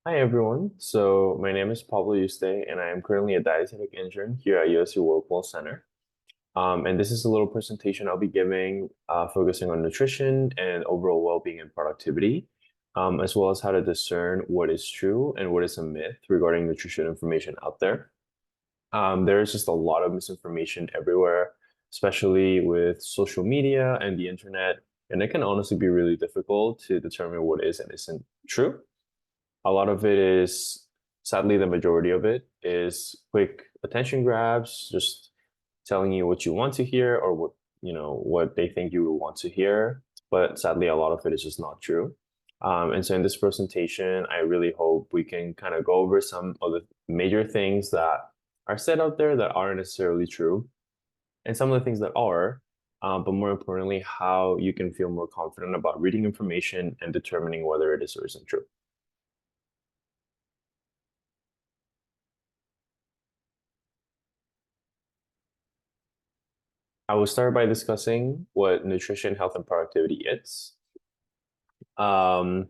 Hi everyone. So my name is Pablo Yuste, and I am currently a dietetic intern here at USC Whirlpool Center. And this is a little presentation I'll be giving, focusing on nutrition and overall well-being and productivity, as well as how to discern what is true and what is a myth regarding nutrition information out there. There is just a lot of misinformation everywhere, especially with social media and the internet, and it can honestly be really difficult to determine what is and isn't true. A lot of it is, sadly, the majority of it is quick attention grabs, just telling you what you want to hear or what they think you will want to hear. But sadly, a lot of it is just not true. And so in this presentation, I really hope we can kind of go over some of the major things that are said out there that aren't necessarily true, and some of the things that are, but more importantly, how you can feel more confident about reading information and determining whether it is or isn't true. I will start by discussing what nutrition, health, and productivity is. Um,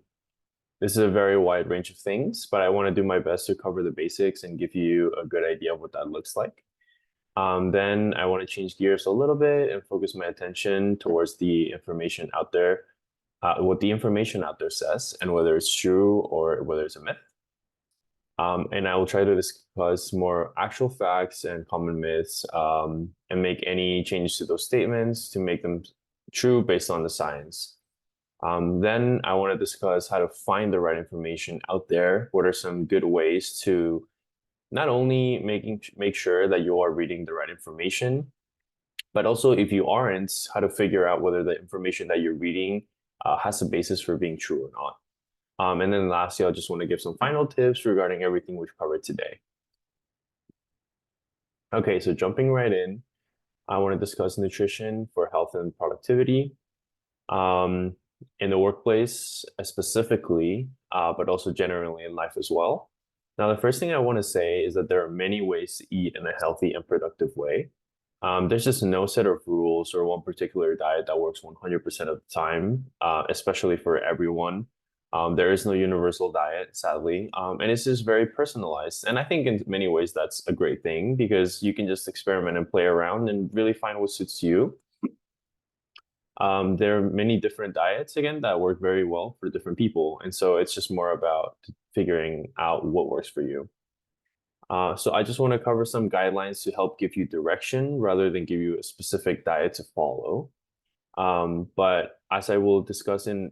this is a very wide range of things, but I want to do my best to cover the basics and give you a good idea of what that looks like. Then I want to change gears a little bit and focus my attention towards the information out there, what the information out there says, and whether it's true or whether it's a myth. And I will try to discuss more actual facts and common myths, and make any changes to those statements to make them true based on the science. Then I want to discuss how to find the right information out there. What are some good ways to not only make sure that you are reading the right information, but also if you aren't, how to figure out whether the information that you're reading has a basis for being true or not. And then lastly, I just want to give some final tips regarding everything we've covered today. Okay, so jumping right in, I want to discuss nutrition for health and productivity, um, in the workplace specifically, but also generally in life as well. Now, the first thing I want to say is that there are many ways to eat in a healthy and productive way. There's just no set of rules or one particular diet that works 100% of the time, especially for everyone. There is no universal diet, sadly, and it's just very personalized. And I think in many ways that's a great thing because you can just experiment and play around and really find what suits you. There are many different diets again that work very well for different people, and so it's just more about figuring out what works for you. So I just want to cover some guidelines to help give you direction rather than give you a specific diet to follow. But as I will discuss in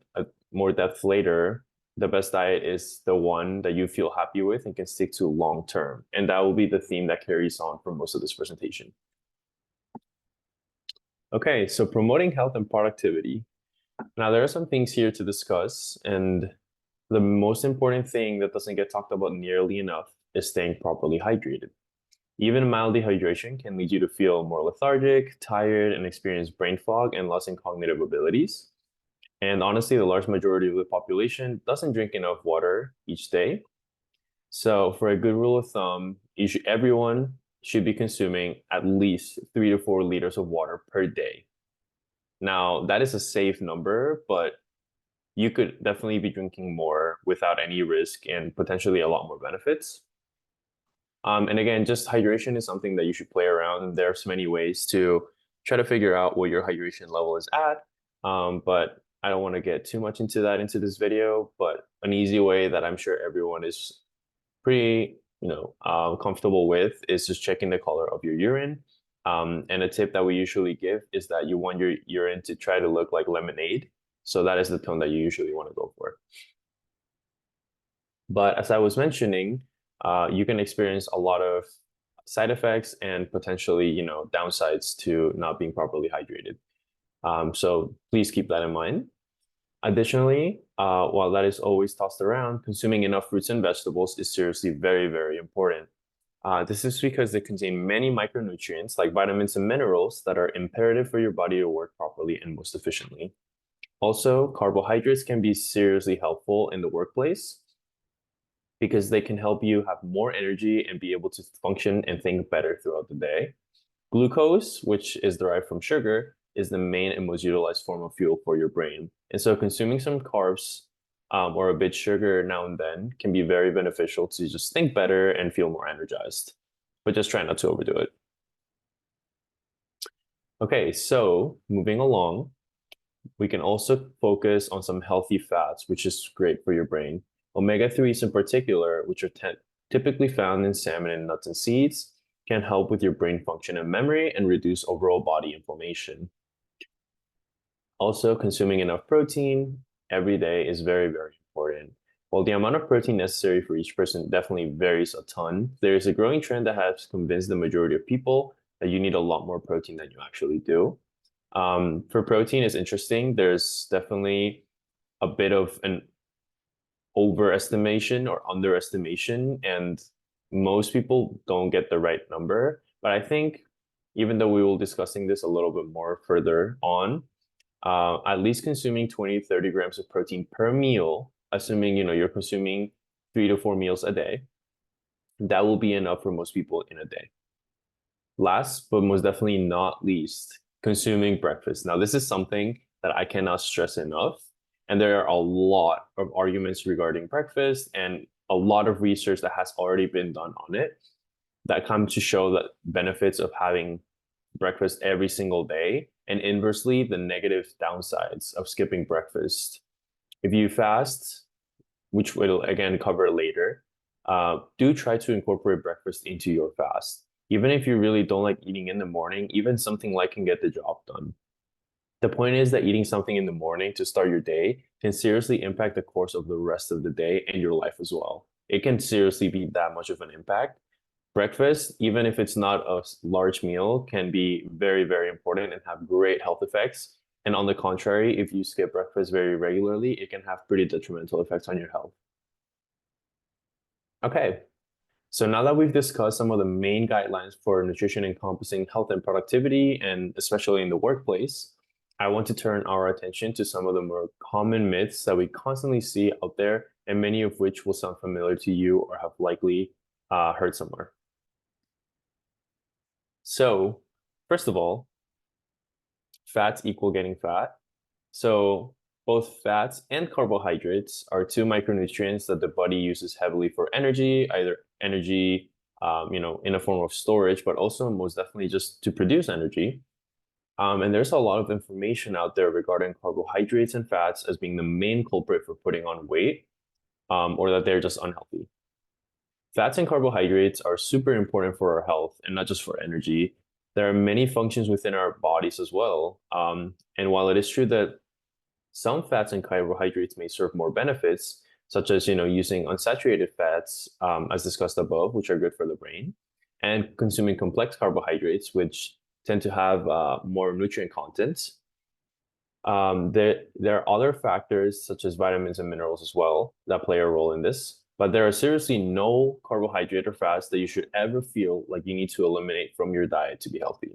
more depth later, the best diet is the one that you feel happy with and can stick to long term. And that will be the theme that carries on for most of this presentation. Okay, so promoting health and productivity. Now, there are some things here to discuss, and the most important thing that doesn't get talked about nearly enough is staying properly hydrated. Even mild dehydration can lead you to feel more lethargic, tired, and experience brain fog and loss in cognitive abilities. And honestly, the large majority of the population doesn't drink enough water each day. So, for a good rule of thumb, everyone should be consuming at least 3 to 4 liters of water per day. Now, that is a safe number, but you could definitely be drinking more without any risk and potentially a lot more benefits. And again, just hydration is something that you should play around. There's many ways to try to figure out what your hydration level is at. But I don't want to get too much into that into this video, but an easy way that I'm sure everyone is pretty, comfortable with is just checking the color of your urine. And a tip that we usually give is that you want your urine to try to look like lemonade. So that is the tone that you usually want to go for. But as I was mentioning, you can experience a lot of side effects and potentially, downsides to not being properly hydrated. So please keep that in mind. Additionally, while that is always tossed around, consuming enough fruits and vegetables is seriously very, very important. This is because they contain many micronutrients like vitamins and minerals that are imperative for your body to work properly and most efficiently. Also, carbohydrates can be seriously helpful in the workplace because they can help you have more energy and be able to function and think better throughout the day. Glucose, which is derived from sugar, is the main and most utilized form of fuel for your brain. And so consuming some carbs or a bit sugar now and then can be very beneficial to just think better and feel more energized. But just try not to overdo it. Okay, so moving along, we can also focus on some healthy fats, which is great for your brain. Omega-3s in particular, which are typically found in salmon and nuts and seeds, can help with your brain function and memory and reduce overall body inflammation. Also, consuming enough protein every day is very, very important. While the amount of protein necessary for each person definitely varies a ton, there is a growing trend that has convinced the majority of people that you need a lot more protein than you actually do. For protein, it's interesting. There's definitely a bit of an overestimation or underestimation, and most people don't get the right number. But I think even though we will discussing this a little bit more further on, at least consuming 20 to 30 grams of protein per meal, assuming you're consuming 3 to 4 meals a day, that will be enough for most people in a day. Last, but most definitely not least, consuming breakfast. Now, this is something that I cannot stress enough. And there are a lot of arguments regarding breakfast and a lot of research that has already been done on it that come to show the benefits of having breakfast every single day, and inversely, the negative downsides of skipping breakfast. If you fast, which we'll again cover later, do try to incorporate breakfast into your fast. Even if you really don't like eating in the morning, even something light can get the job done. The point is that eating something in the morning to start your day can seriously impact the course of the rest of the day and your life as well. It can seriously be that much of an impact. Breakfast, even if it's not a large meal, can be very, very important and have great health effects. And on the contrary, if you skip breakfast very regularly, it can have pretty detrimental effects on your health. Okay, so now that we've discussed some of the main guidelines for nutrition encompassing health and productivity, and especially in the workplace, I want to turn our attention to some of the more common myths that we constantly see out there, and many of which will sound familiar to you or have likely heard somewhere. So, first of all, fats equal getting fat. So, both fats and carbohydrates are two micronutrients that the body uses heavily for energy, either energy, in a form of storage, but also most definitely just to produce energy. And there's a lot of information out there regarding carbohydrates and fats as being the main culprit for putting on weight, or that they're just unhealthy. Fats and carbohydrates are super important for our health and not just for energy. There are many functions within our bodies as well. And while it is true that some fats and carbohydrates may serve more benefits, such as using unsaturated fats, as discussed above, which are good for the brain, and consuming complex carbohydrates, which tend to have more nutrient content. There are other factors such as vitamins and minerals as well that play a role in this. But there are seriously no carbohydrate or fats that you should ever feel like you need to eliminate from your diet to be healthy.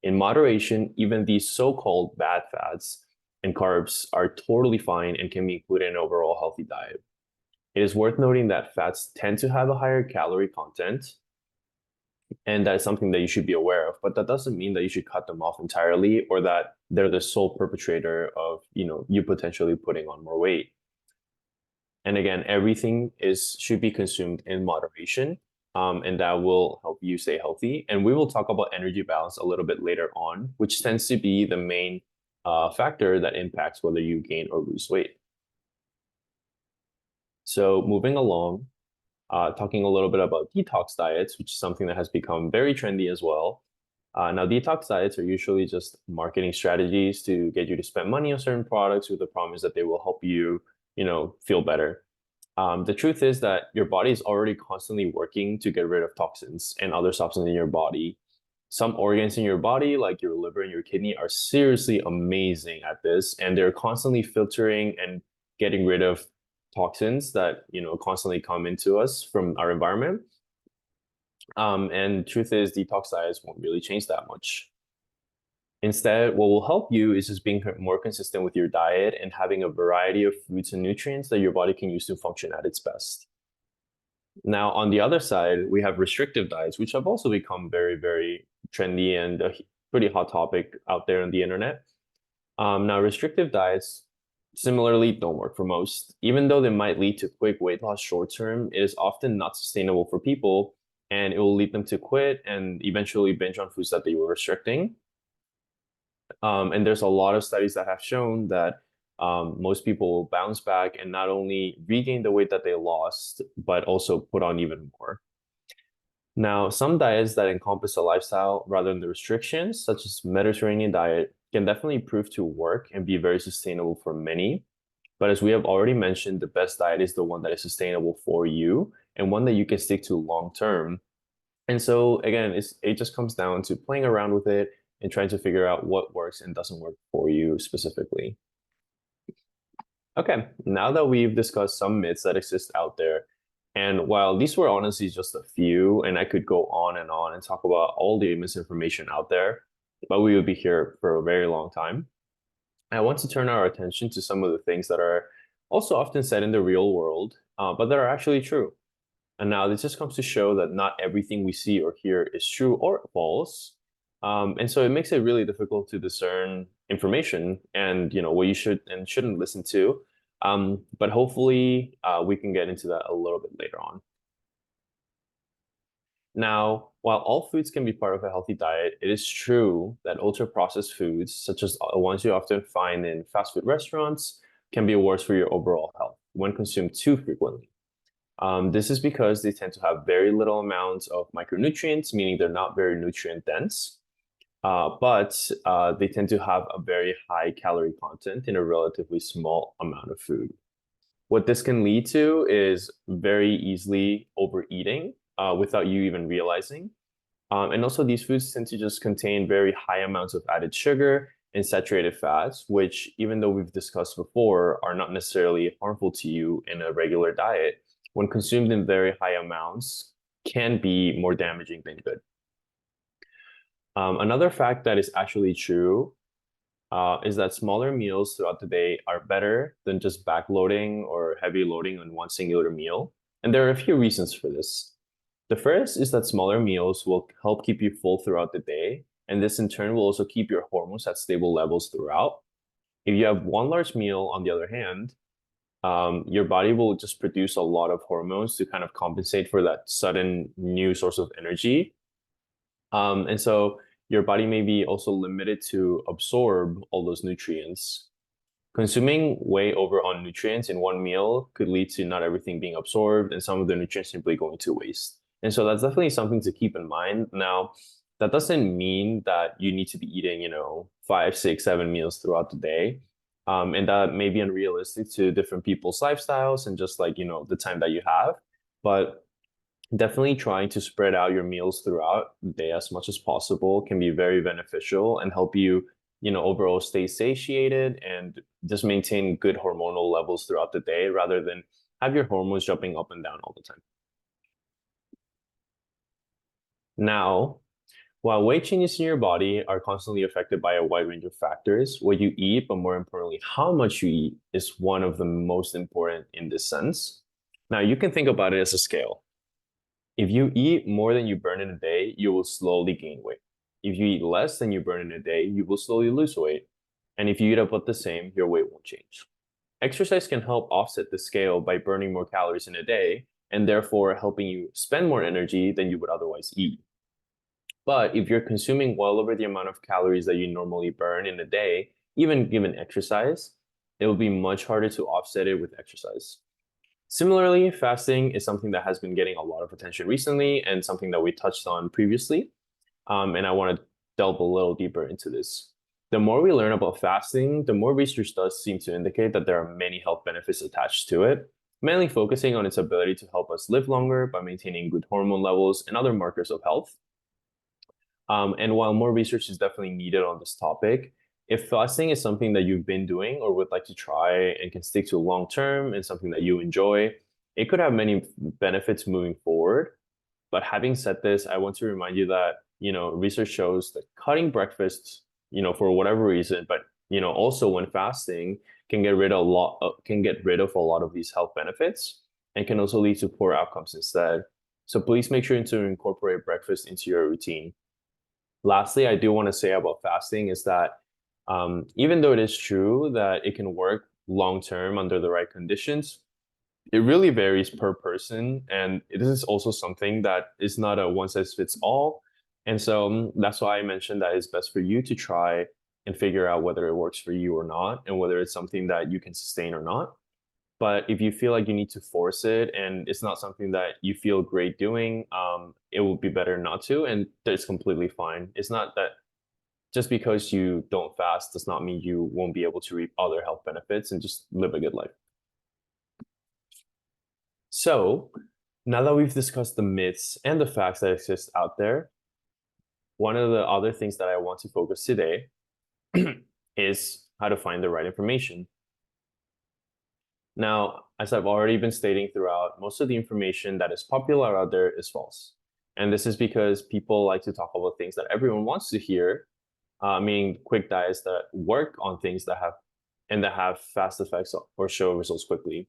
In moderation, even these so-called bad fats and carbs are totally fine and can be included in an overall healthy diet. It is worth noting that fats tend to have a higher calorie content, and that is something that you should be aware of. But that doesn't mean that you should cut them off entirely or that they're the sole perpetrator of you potentially putting on more weight. And again, everything should be consumed in moderation, and that will help you stay healthy. And we will talk about energy balance a little bit later on, which tends to be the main factor that impacts whether you gain or lose weight. So moving along, talking a little bit about detox diets, which is something that has become very trendy as well. Now, detox diets are usually just marketing strategies to get you to spend money on certain products with the promise that they will help you feel better. The truth is that your body is already constantly working to get rid of toxins and other substances in your body. Some organs in your body, like your liver and your kidney, are seriously amazing at this, and they're constantly filtering and getting rid of toxins that constantly come into us from our environment. And truth is, detox diets won't really change that much. Instead, what will help you is just being more consistent with your diet and having a variety of foods and nutrients that your body can use to function at its best. Now, on the other side, we have restrictive diets, which have also become very, very trendy and a pretty hot topic out there on the internet. Now, restrictive diets similarly don't work for most. Even though they might lead to quick weight loss short term, it is often not sustainable for people, and it will lead them to quit and eventually binge on foods that they were restricting. And there's a lot of studies that have shown that most people will bounce back and not only regain the weight that they lost, but also put on even more. Now, some diets that encompass a lifestyle rather than the restrictions, such as Mediterranean diet, can definitely prove to work and be very sustainable for many. But as we have already mentioned, the best diet is the one that is sustainable for you and one that you can stick to long term. And so again, it just comes down to playing around with it and trying to figure out what works and doesn't work for you specifically. Okay, now that we've discussed some myths that exist out there, and while these were honestly just a few, and I could go on and talk about all the misinformation out there, but we would be here for a very long time. I want to turn our attention to some of the things that are also often said in the real world, but that are actually true. And now this just comes to show that not everything we see or hear is true or false. And so it makes it really difficult to discern information and what you should and shouldn't listen to. But hopefully we can get into that a little bit later on. Now, while all foods can be part of a healthy diet, it is true that ultra-processed foods, such as the ones you often find in fast food restaurants, can be worse for your overall health when consumed too frequently. This is because they tend to have very little amounts of micronutrients, meaning they're not very nutrient dense, but they tend to have a very high calorie content in a relatively small amount of food. What this can lead to is very easily overeating without you even realizing. And also, these foods tend to just contain very high amounts of added sugar and saturated fats, which, even though we've discussed before, are not necessarily harmful to you in a regular diet, when consumed in very high amounts, can be more damaging than good. Another fact that is actually true is that smaller meals throughout the day are better than just backloading or heavy loading on one singular meal. And there are a few reasons for this. The first is that smaller meals will help keep you full throughout the day, and this in turn will also keep your hormones at stable levels throughout. If you have one large meal, on the other hand, your body will just produce a lot of hormones to kind of compensate for that sudden new source of energy. And so your body may be also limited to absorb all those nutrients. Consuming way over on nutrients in one meal could lead to not everything being absorbed and some of the nutrients simply going to waste. And so that's definitely something to keep in mind. Now, that doesn't mean that you need to be eating, 5, 6, 7 meals throughout the day. And that may be unrealistic to different people's lifestyles and just like, the time that you have. But definitely trying to spread out your meals throughout the day as much as possible can be very beneficial and help you, overall stay satiated and just maintain good hormonal levels throughout the day rather than have your hormones jumping up and down all the time. Now, while weight changes in your body are constantly affected by a wide range of factors, what you eat, but more importantly, how much you eat, is one of the most important in this sense. Now, you can think about it as a scale. If you eat more than you burn in a day, you will slowly gain weight. If you eat less than you burn in a day, you will slowly lose weight. And if you eat about the same, your weight won't change. Exercise can help offset the scale by burning more calories in a day and therefore helping you spend more energy than you would otherwise eat. But if you're consuming well over the amount of calories that you normally burn in a day, even given exercise, it will be much harder to offset it with exercise. Similarly, fasting is something that has been getting a lot of attention recently and something that we touched on previously. And I want to delve a little deeper into this. The more we learn about fasting, the more research does seem to indicate that there are many health benefits attached to it, mainly focusing on its ability to help us live longer by maintaining good hormone levels and other markers of health. And while more research is definitely needed on this topic, if fasting is something that you've been doing or would like to try and can stick to long term and something that you enjoy, it could have many benefits moving forward. But having said this, I want to remind you that, research shows that cutting breakfast, for whatever reason, but, also when fasting can get rid of a lot of these health benefits and can also lead to poor outcomes instead. So please make sure to incorporate breakfast into your routine. Lastly, I do want to say about fasting is that even though it is true that it can work long term under the right conditions, it really varies per person. And this is also something that is not a one size fits all. And so that's why I mentioned that it's best for you to try and figure out whether it works for you or not, and whether it's something that you can sustain or not. But if you feel like you need to force it and it's not something that you feel great doing, it will be better not to. And that's completely fine. It's not that just because you don't fast does not mean you won't be able to reap other health benefits and just live a good life. So now that we've discussed the myths and the facts that exist out there, one of the other things that I want to focus today is how to find the right information. Now, as I've already been stating throughout, most of the information that is popular out there is false. And this is because people like to talk about things that everyone wants to hear, meaning quick diets that work on things that have fast effects or show results quickly.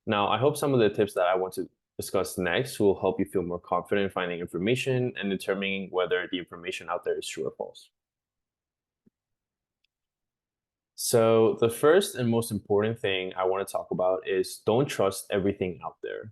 Now, I hope some of the tips that I want to discuss next will help you feel more confident in finding information and determining whether the information out there is true or false. So the first and most important thing I want to talk about is don't trust everything out there.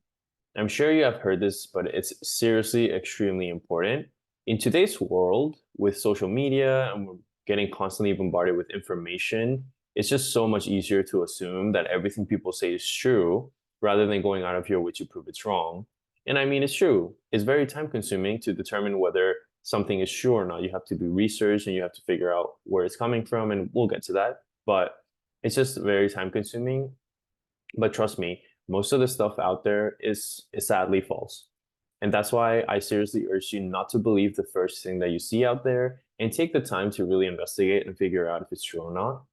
I'm sure you have heard this, but it's seriously extremely important. In today's world, with social media and we're getting constantly bombarded with information, it's just so much easier to assume that everything people say is true rather than going out of your way to prove it's wrong. And I mean, it's true. It's very time consuming to determine whether something is true or not. You have to do research and you have to figure out where it's coming from, and we'll get to that. But it's just very time consuming. But trust me, most of the stuff out there is sadly false. And that's why I seriously urge you not to believe the first thing that you see out there and take the time to really investigate and figure out if it's true or not.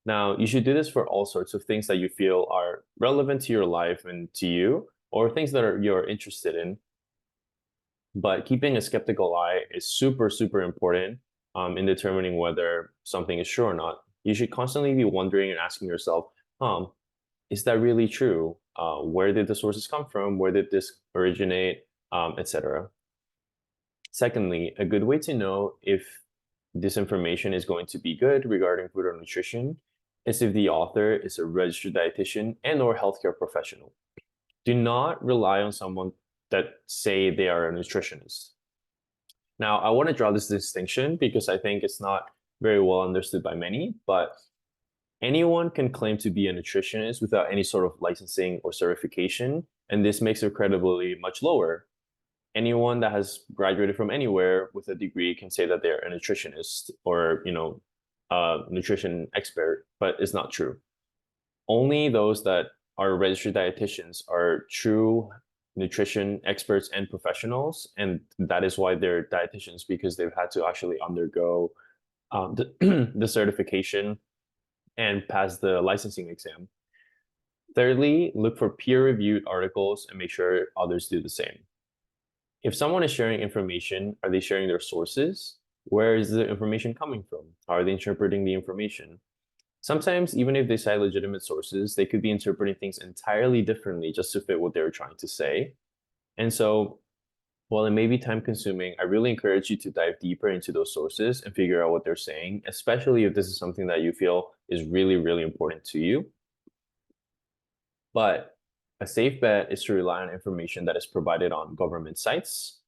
Now, you should do this for all sorts of things that you feel are relevant to your life and to you, or things that you're interested in. But keeping a skeptical eye is super, super important in determining whether something is true or not. You should constantly be wondering and asking yourself, is that really true? Where did the sources come from? Where did this originate? Etc. Secondly, a good way to know if this information is going to be good regarding food or nutrition is if the author is a registered dietitian and or healthcare professional. Do not rely on someone that say they are a nutritionist. Now, I want to draw this distinction because I think it's not very well understood by many, but anyone can claim to be a nutritionist without any sort of licensing or certification, and this makes their credibility much lower. Anyone that has graduated from anywhere with a degree can say that they're a nutritionist or, a nutrition expert, but it's not true. Only those that are registered dietitians are true nutrition experts and professionals, and that is why they're dietitians, because they've had to actually undergo the certification and pass the licensing exam. Thirdly, look for peer-reviewed articles and make sure others do the same. If someone is sharing information, are they sharing their sources? Where is the information coming from? How are they interpreting the information? Sometimes, even if they cite legitimate sources, they could be interpreting things entirely differently just to fit what they're trying to say. And so, while it may be time consuming, I really encourage you to dive deeper into those sources and figure out what they're saying, especially if this is something that you feel is really, really important to you. But a safe bet is to rely on information that is provided on government sites,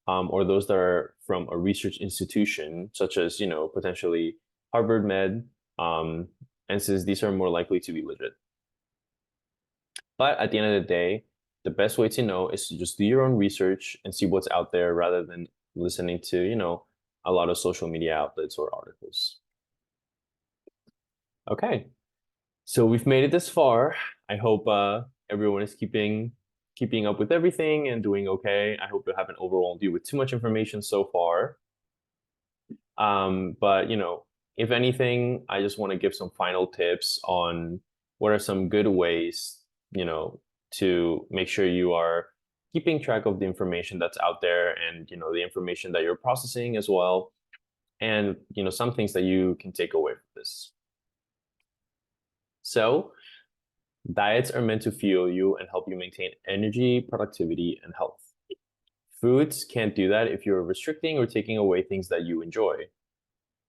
or those that are from a research institution, such as, potentially Harvard Med, and since these are more likely to be legit. But at the end of the day, the best way to know is to just do your own research and see what's out there rather than listening to, a lot of social media outlets or articles. Okay, so we've made it this far. I hope everyone is keeping up with everything and doing okay. I hope you haven't overwhelmed you with too much information so far. But if anything, I just want to give some final tips on what are some good ways, to make sure you are keeping track of the information that's out there and, the information that you're processing as well. And, some things that you can take away from this. So, diets are meant to fuel you and help you maintain energy, productivity, and health. Foods can't do that if you're restricting or taking away things that you enjoy.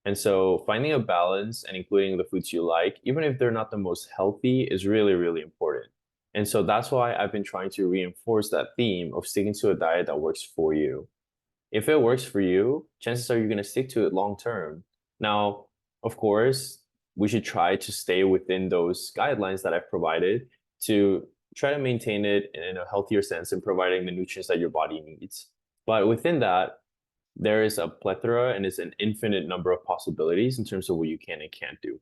And so finding a balance and including the foods you like, even if they're not the most healthy, is really, really important. And so that's why I've been trying to reinforce that theme of sticking to a diet that works for you. If it works for you, chances are you're going to stick to it long term. Now, of course, we should try to stay within those guidelines that I've provided to try to maintain it in a healthier sense and providing the nutrients that your body needs. But within that, there is a plethora and it's an infinite number of possibilities in terms of what you can and can't do.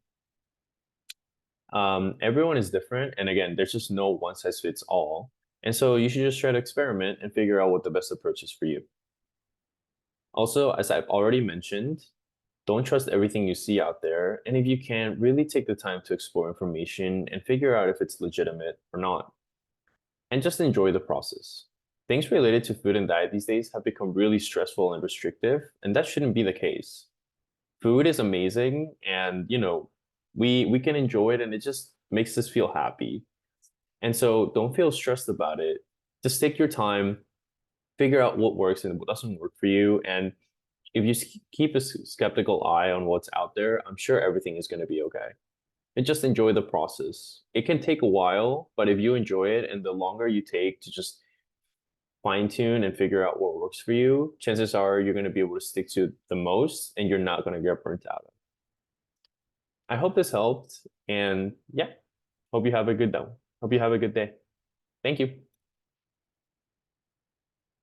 Everyone is different, and again, there's just no one size fits all. And so you should just try to experiment and figure out what the best approach is for you. Also, as I've already mentioned, don't trust everything you see out there. And if you can, really take the time to explore information and figure out if it's legitimate or not. And just enjoy the process. Things related to food and diet these days have become really stressful and restrictive, and that shouldn't be the case. Food is amazing, and we can enjoy it, and it just makes us feel happy. And so don't feel stressed about it. Just take your time, figure out what works and what doesn't work for you, and if you keep a skeptical eye on what's out there, I'm sure everything is going to be okay. And just enjoy the process. It can take a while, but if you enjoy it and the longer you take to just fine tune and figure out what works for you, chances are you're going to be able to stick to the most and you're not going to get burnt out. I hope this helped. And yeah, hope you have a good day. Hope you have a good day. Thank you.